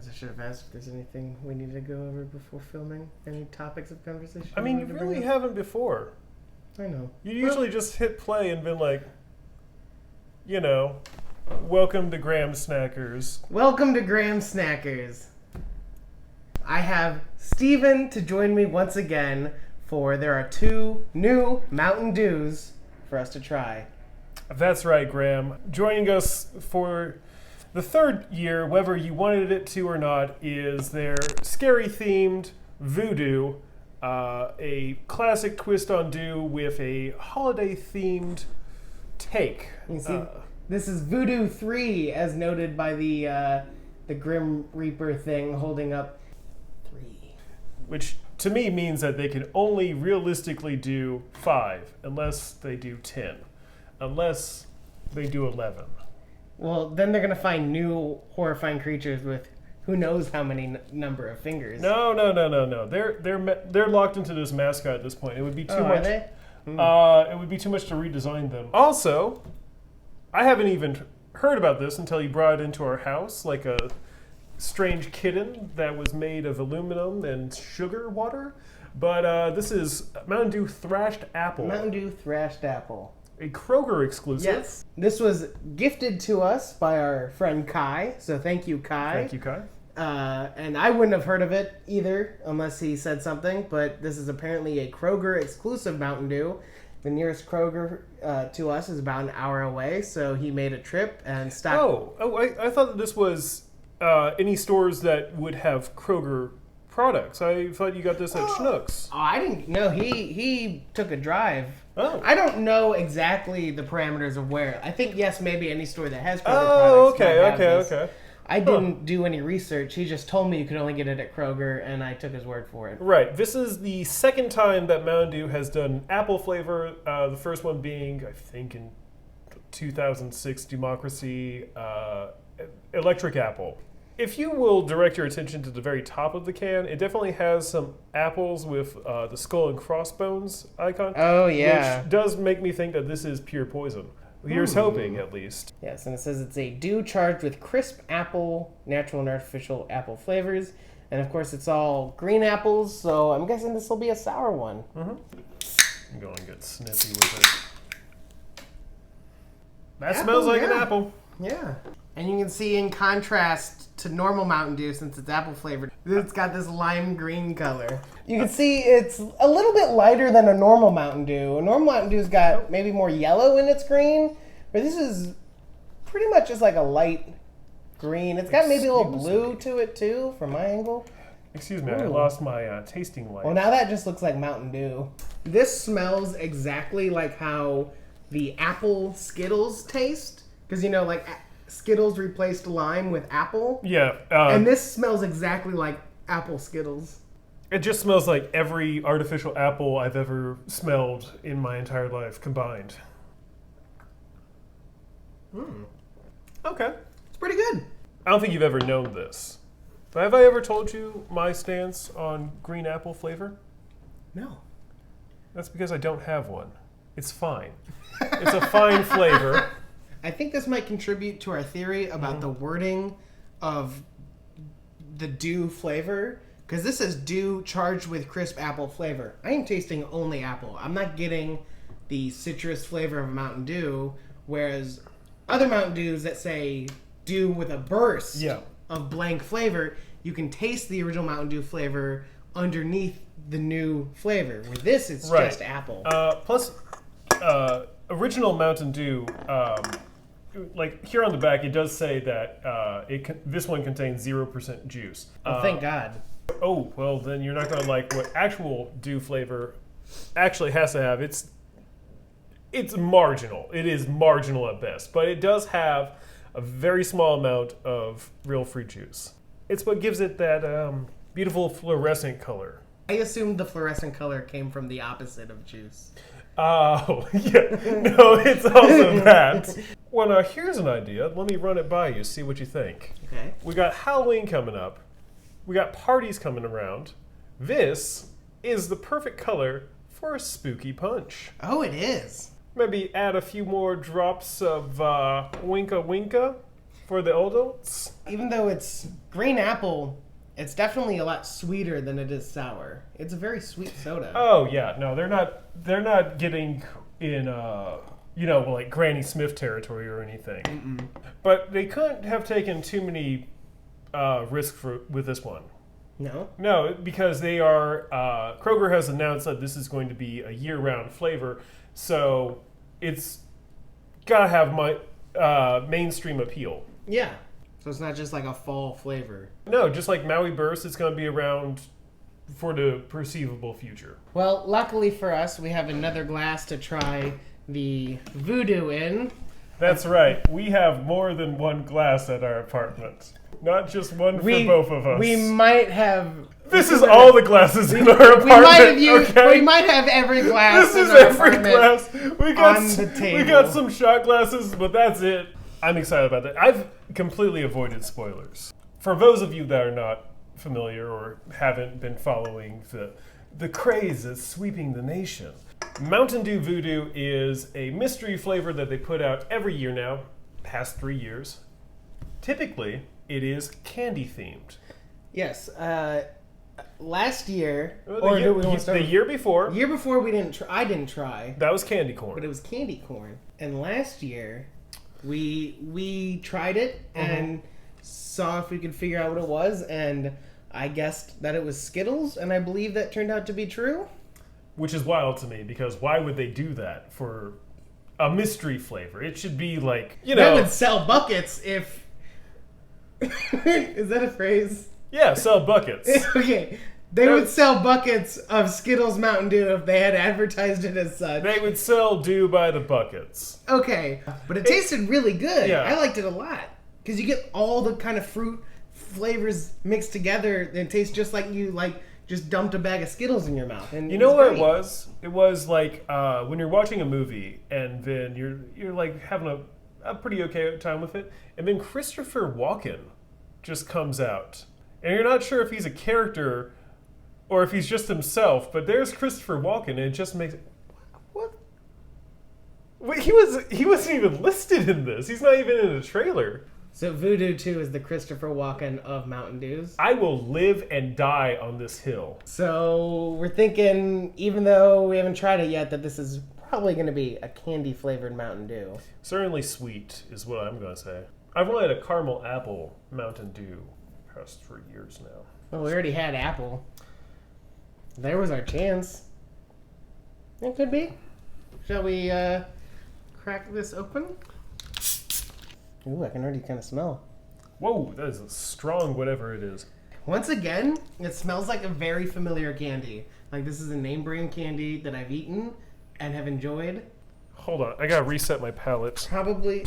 I should have asked if there's anything we need to go over before filming. Any topics of conversation? I mean, you really haven't before. I know. You usually just hit play and been like, welcome to Graham Snackers. Welcome to Graham Snackers. I have Steven to join me once again for there are 2 new Mountain Dews for us to try. That's right, Graham. Joining us for the 3rd year, whether you wanted it to or not, is their scary-themed Voo Dew, a classic twist on Dew with a holiday-themed take. You see, this is Voo Dew 3, as noted by the Grim Reaper thing holding up 3. Which to me means that they can only realistically do 5, unless they do 10. Unless they do 11. Well, then they're going to find new horrifying creatures with who knows how many number of fingers. No. They're locked into this mascot at this point. It would be too much. Are they? It would be too much to redesign them. Also, I haven't even heard about this until you brought it into our house, like a strange kitten that was made of aluminum and sugar water. But this is Mountain Dew Thrashed Apple. Mountain Dew Thrashed Apple. A Kroger exclusive. Yes. This was gifted to us by our friend Kai, so thank you, Kai. Thank you, Kai. And I wouldn't have heard of it either unless he said something, but this is apparently a Kroger exclusive Mountain Dew. The nearest Kroger to us is about an hour away, so he made a trip and stopped. I thought that this was any stores that would have Kroger products. I thought you got this at Schnucks. Oh, I didn't know. He took a drive. Oh. I don't know exactly the parameters of where. I think, yes, maybe any store that has Kroger products. Okay. I didn't do any research. He just told me you could only get it at Kroger, and I took his word for it. Right. This is the 2nd time that Mountain Dew has done apple flavor. The first one being, I think, in 2006, Democracy, Electric Apple. If you will direct your attention to the very top of the can, it definitely has some apples with the skull and crossbones icon. Oh, yeah. Which does make me think that this is pure poison. Here's hoping, at least. Yes, and it says it's a Dew charged with crisp apple, natural and artificial apple flavors. And, of course, it's all green apples, so I'm guessing this will be a sour one. I'm going to get snippy with it. That smells like an apple. Yeah. And you can see in contrast to normal Mountain Dew, since it's apple flavored, it's got this lime green color. You can see it's a little bit lighter than a normal Mountain Dew. A normal Mountain Dew's got maybe more yellow in its green, but this is pretty much just like a light green. It's got maybe a little blue to it too, from my angle. Excuse me, I lost my tasting light. Well, now that just looks like Mountain Dew. This smells exactly like how the apple Skittles taste. Because, Skittles replaced lime with apple. Yeah. And this smells exactly like apple Skittles. It just smells like every artificial apple I've ever smelled in my entire life combined. Okay. It's pretty good. I don't think you've ever known this. But have I ever told you my stance on green apple flavor? No. That's because I don't have one. It's fine. It's a fine flavor. I think this might contribute to our theory about the wording of the Dew flavor, because this is Dew charged with crisp apple flavor. I am tasting only apple. I'm not getting the citrus flavor of Mountain Dew, whereas other Mountain Dews that say Dew with a burst of blank flavor, you can taste the original Mountain Dew flavor underneath the new flavor. With this, it's just apple. Plus, original Mountain Dew... here on the back, it does say that this one contains 0% juice. Oh, thank God. Oh, well, then you're not going to like what actual Dew flavor actually has to have. It's marginal. It is marginal at best. But it does have a very small amount of real fruit juice. It's what gives it that beautiful fluorescent color. I assumed the fluorescent color came from the opposite of juice. Oh, yeah. No, it's also that. Well, now, here's an idea. Let me run it by you, see what you think. Okay. We got Halloween coming up. We got parties coming around. This is the perfect color for a spooky punch. Oh, it is. Maybe add a few more drops of Winka Winka. for the adults. Even though it's green apple, it's definitely a lot sweeter than it is sour. It's a very sweet soda. Oh yeah, no, they're not getting in like Granny Smith territory or anything. Mm-mm. But they couldn't have taken too many risks with this one. No, because they are Kroger has announced that this is going to be a year-round flavor, so it's gotta have my mainstream appeal. Yeah. So it's not just like a fall flavor. No, just like Maui Burst, it's going to be around for the perceivable future. Well, luckily for us, we have another glass to try the Voo Dew in. That's right. We have more than one glass at our apartment. Not just one for both of us. We might have... This is all the glasses in our apartment. We might have every glass This is in our every glass. We got on the table. We got some shot glasses, but that's it. I'm excited about that. I've completely avoided spoilers. For those of you that are not familiar or haven't been following the craze that's sweeping the nation, Mountain Dew Voo Dew is a mystery flavor that they put out every year now, past 3 years. Typically, it is candy themed. Yes. Last year, the year before, year before I didn't try. That was candy corn. But it was candy corn. And last year, we tried it and saw if we could figure out what it was, and I guessed that it was Skittles, and I believe that turned out to be true. Which is wild to me, because why would they do that for a mystery flavor? It should be like, That would sell buckets if... Is that a phrase? Yeah, sell buckets. Okay. They would sell buckets of Skittles Mountain Dew if they had advertised it as such. They would sell Dew by the buckets. Okay. But it tasted really good. Yeah. I liked it a lot. Because you get all the kind of fruit flavors mixed together, and it tastes just like you just dumped a bag of Skittles in your mouth. And you know what it was? It was like when you're watching a movie and then you're like having a pretty okay time with it, and then Christopher Walken just comes out, and you're not sure if he's a character or if he's just himself, but there's Christopher Walken, and it just makes it... What? Wait, he wasn't even listed in this. He's not even in the trailer. So Voo Dew 2 is the Christopher Walken of Mountain Dews. I will live and die on this hill. So we're thinking, even though we haven't tried it yet, that this is probably going to be a candy-flavored Mountain Dew. Certainly sweet is what I'm going to say. I've wanted a caramel apple Mountain Dew past 3 years now. Well, we already had apple. There was our chance. It could be. Shall we crack this open? Ooh, I can already kind of smell. Whoa, that is a strong whatever it is. Once again, it smells like a very familiar candy. Like this is a name brand candy that I've eaten and have enjoyed. Hold on, I gotta reset my palate. Probably.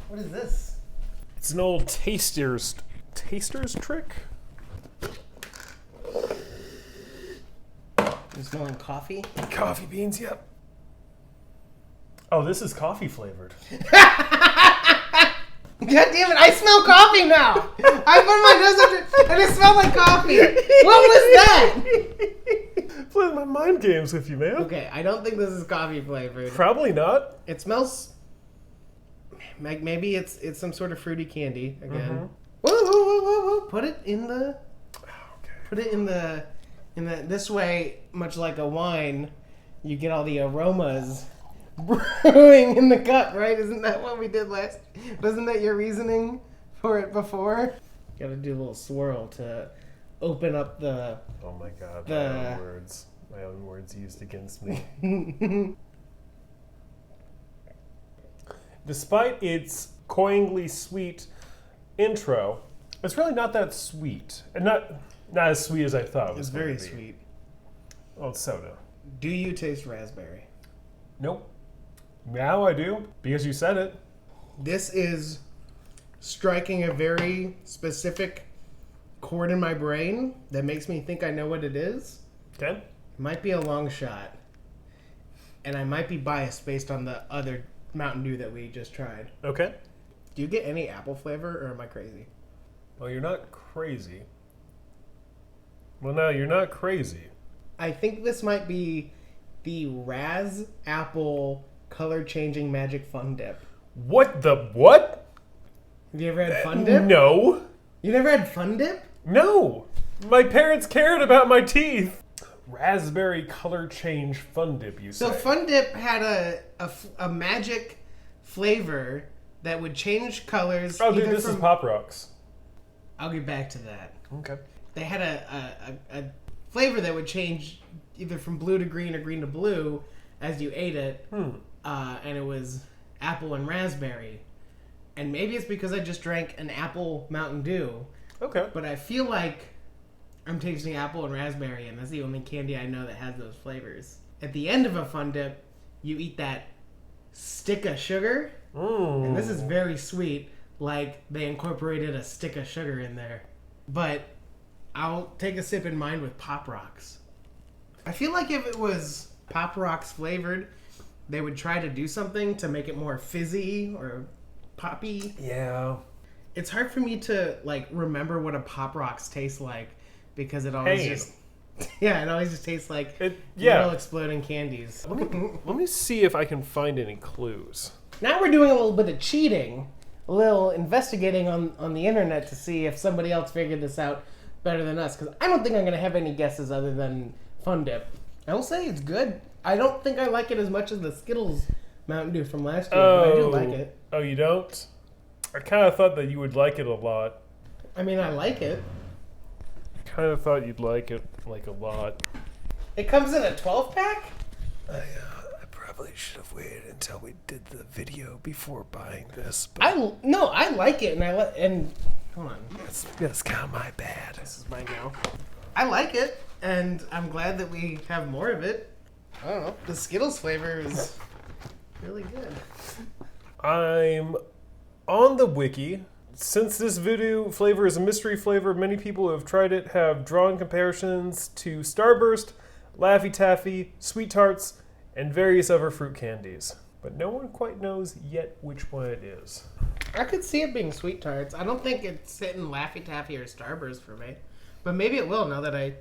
What is this? It's an old taster's trick? You smelling coffee? Coffee beans, yep. Oh, this is coffee flavored. God damn it, I smell coffee now! I put my nose up and it smelled like coffee! What was that? Playing my mind games with you, man. Okay, I don't think this is coffee flavored. Probably not. It smells... Maybe it's some sort of fruity candy again. Mm-hmm. Whoa. Put it in the... Okay. Put it in the... This way, much like a wine, you get all the aromas brewing in the cup, right? Isn't that what we did last? Wasn't that your reasoning for it before? Got to do a little swirl to open up the... Oh my god, my own words used against me. Despite its cloyingly sweet intro, it's really not that sweet. And not as sweet as I thought it was. It's very sweet. Oh, it's soda. Do you taste raspberry? Nope. Now I do, because you said it. This is striking a very specific chord in my brain that makes me think I know what it is. Okay. It might be a long shot. And I might be biased based on the other Mountain Dew that we just tried. Okay. Do you get any apple flavor, or am I crazy? Well, you're not crazy. Well, no, you're not crazy. I think this might be the Raz apple color-changing magic fun dip. What the what? Have you ever had fun dip? No. You never had fun dip? No. My parents cared about my teeth. Raspberry color change fun dip, you say? So fun dip had a magic flavor that would change colors. Oh, dude, this is Pop Rocks. I'll get back to that. Okay. They had a flavor that would change either from blue to green or green to blue as you ate it. And it was apple and raspberry. And maybe it's because I just drank an apple Mountain Dew. Okay. But I feel like I'm tasting apple and raspberry, and that's the only candy I know that has those flavors. At the end of a fun dip, you eat that stick of sugar. And this is very sweet, like they incorporated a stick of sugar in there. But I'll take a sip in mine with Pop Rocks. I feel like if it was Pop Rocks flavored, they would try to do something to make it more fizzy or poppy. Yeah. It's hard for me to like remember what a Pop Rocks tastes like because it always it always just tastes like little exploding candies. Let me see if I can find any clues. Now we're doing a little bit of cheating, a little investigating on the internet to see if somebody else figured this out better than us, because I don't think I'm going to have any guesses other than Fun Dip. I will say it's good. I don't think I like it as much as the Skittles Mountain Dew from last year, but I do like it. Oh, you don't? I kind of thought that you would like it a lot. I mean, I like it. I kind of thought you'd like it, like, a lot. It comes in a 12-pack? I probably should have waited until we did the video before buying this. But I like it, and hold on. That's kind of my bad. This is mine now. I like it, and I'm glad that we have more of it. I don't know. The Skittles flavor is really good. I'm on the wiki. Since this Voodoo flavor is a mystery flavor, many people who have tried it have drawn comparisons to Starburst, Laffy Taffy, Sweet Tarts, and various other fruit candies. But no one quite knows yet which one it is. I could see it being Sweet Tarts. I don't think it's hitting Laffy Taffy or Starburst for me. But maybe it will now that I...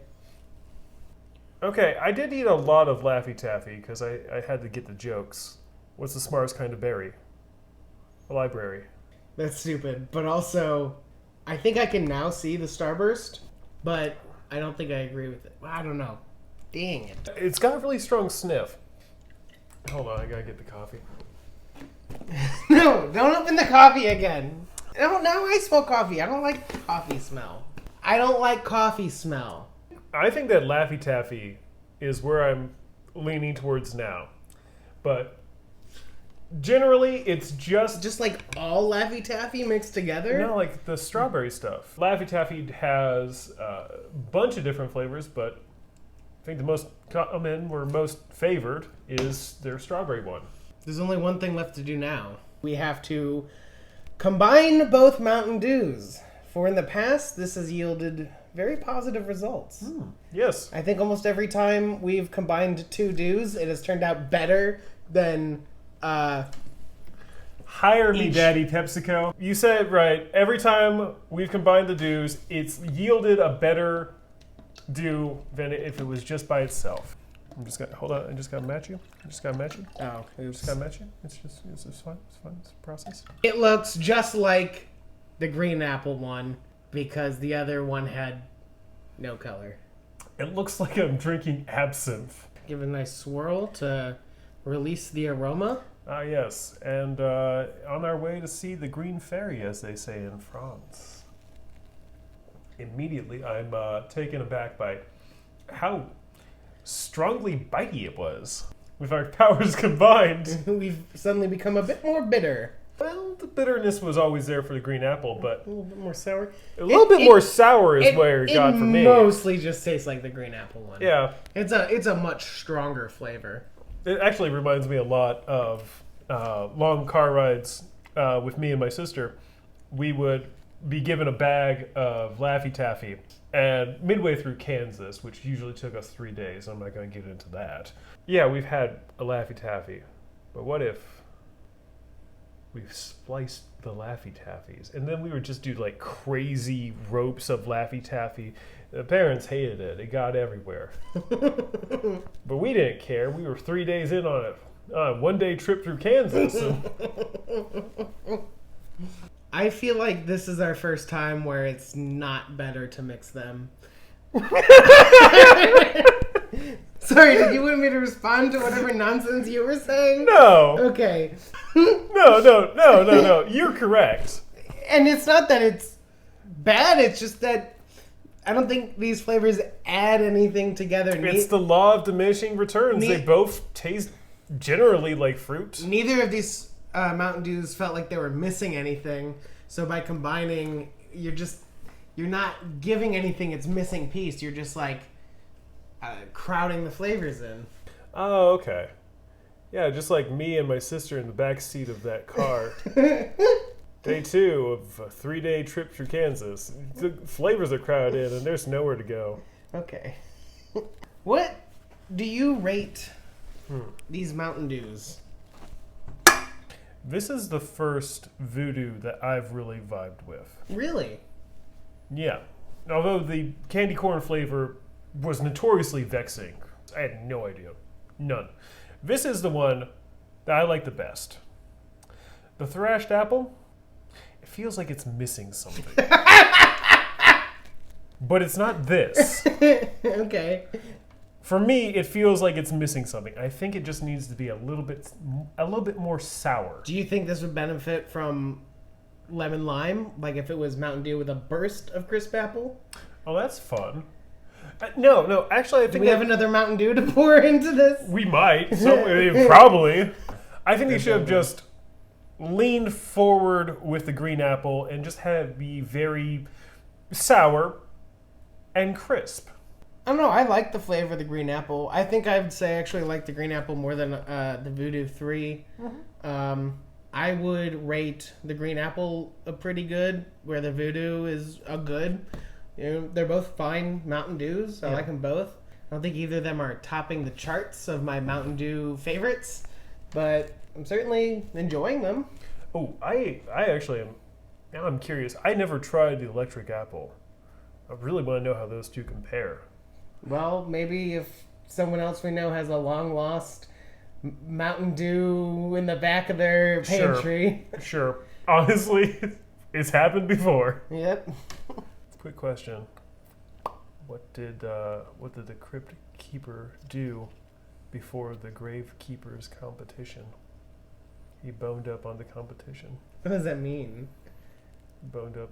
Okay, I did eat a lot of Laffy Taffy because I had to get the jokes. What's the smartest kind of berry? A library. That's stupid. But also, I think I can now see the Starburst, but I don't think I agree with it. I don't know. Dang it. It's got a really strong sniff. Hold on, I gotta get the coffee. No, don't open the coffee again. No, now I smell coffee. I don't like coffee smell. I don't like coffee smell. I think that Laffy Taffy is where I'm leaning towards now. But generally, it's just like all Laffy Taffy mixed together? No, like the strawberry stuff. Laffy Taffy has a bunch of different flavors, but I think the most common or most favored is their strawberry one. There's only one thing left to do now. We have to combine both Mountain Dews. For in the past, this has yielded very positive results. Yes. I think almost every time we've combined two Dews, it has turned out better than... Hire me, Daddy PepsiCo. You said it right. Every time we've combined the Dews, it's yielded a better Dew than if it was just by itself. Hold on. I just gotta match you. Oh, Just gotta match you. It's fun. It's fun. It's a process. It looks just like the green apple one because the other one had no color. It looks like I'm drinking absinthe. Give it a nice swirl to release the aroma. Ah, yes. And on our way to see the Green Fairy, as they say in France. Immediately, I'm taken aback by how strongly bitey it was. With our powers combined, we've suddenly become a bit more bitter. Well, the bitterness was always there for the green apple, but a little bit more sour. A little bit more sour is where it got for me. It mostly just tastes like the green apple one. Yeah. It's a much stronger flavor. It actually reminds me a lot of long car rides with me and my sister. We would be given a bag of Laffy Taffy, and midway through Kansas, which usually took us 3 days, I'm not going to get into that. Yeah, we've had a Laffy Taffy, but what if we've spliced the Laffy Taffies, and then we would just do like crazy ropes of Laffy Taffy. The parents hated it. It got everywhere. But we didn't care. We were 3 days in on it. one-day trip through Kansas. I feel like this is our first time where it's not better to mix them. Sorry, did you want me to respond to whatever nonsense you were saying? No. Okay. No. You're correct. And it's not that it's bad, it's just that I don't think these flavors add anything together. It's the law of diminishing returns. They both taste generally like fruit. Neither of these Mountain Dews felt like they were missing anything. So by combining, you're not giving anything its missing piece. You're just like crowding the flavors in. Oh, okay. Yeah, just like me and my sister in the back seat of that car. Day 2 of a 3-day trip through Kansas. The flavors are crowded in, and there's nowhere to go. Okay. What do you rate these Mountain Dews? This is the first Voo Dew that I've really vibed with. Really? Yeah. Although the candy corn flavor was notoriously vexing. I had no idea. None. This is the one that I like the best. The Thrashed apple, it feels like it's missing something. But it's not this. Okay. For me, it feels like it's missing something. I think it just needs to be a little bit more sour. Do you think this would benefit from lemon lime? Like if it was Mountain Dew with a burst of crisp apple? Oh, that's fun. No. Actually, I think Do we have another Mountain Dew to pour into this? We might. Probably. I think they should have just leaned forward with the green apple and just had it be very sour and crisp. I don't know. I like the flavor of the green apple. I think I would say I actually like the green apple more than the Voo Dew 3. Mm-hmm. I would rate the green apple a pretty good, where the Voo Dew is a good. You know, they're both fine Mountain Dews. I like them both. I don't think either of them are topping the charts of my Mountain Dew favorites, but I'm certainly enjoying them. Oh, I actually am. Now I'm curious. I never tried the electric apple. I really want to know how those two compare. Well, maybe if someone else we know has a long lost Mountain Dew in the back of their pantry. Sure. Honestly, it's happened before. Yep. Quick question. What did the Crypt Keeper do before the Grave Keeper's competition? He boned up on the competition. What does that mean? Boned up.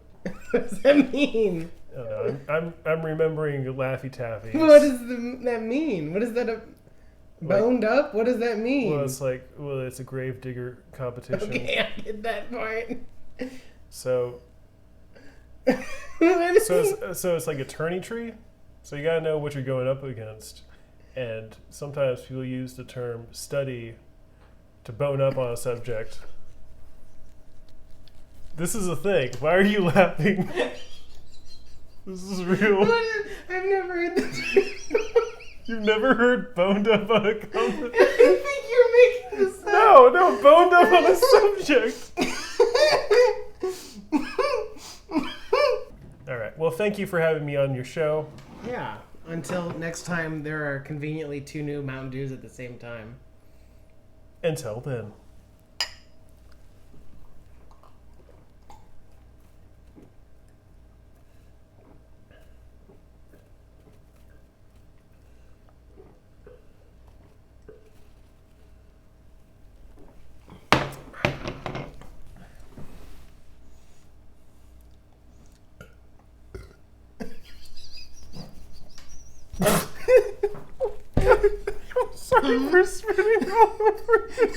What does that mean? I don't know. I'm remembering Laffy Taffy. What does that mean? What is that? Boned up? What does that mean? Well, it's a grave digger competition. Okay, I get that part. So it's like a tourney tree. So you gotta know what you're going up against. And sometimes people use the term study to bone up on a subject. This is a thing. Why are you laughing? This is real. I've never heard that. You've never heard boned up on a competition? I think you're making this up. No, boned up on a subject. All right. Well, thank you for having me on your show. Yeah. Until next time, there are conveniently 2 new Mountain Dews at the same time. Until then. I'm sorry for spitting all over you.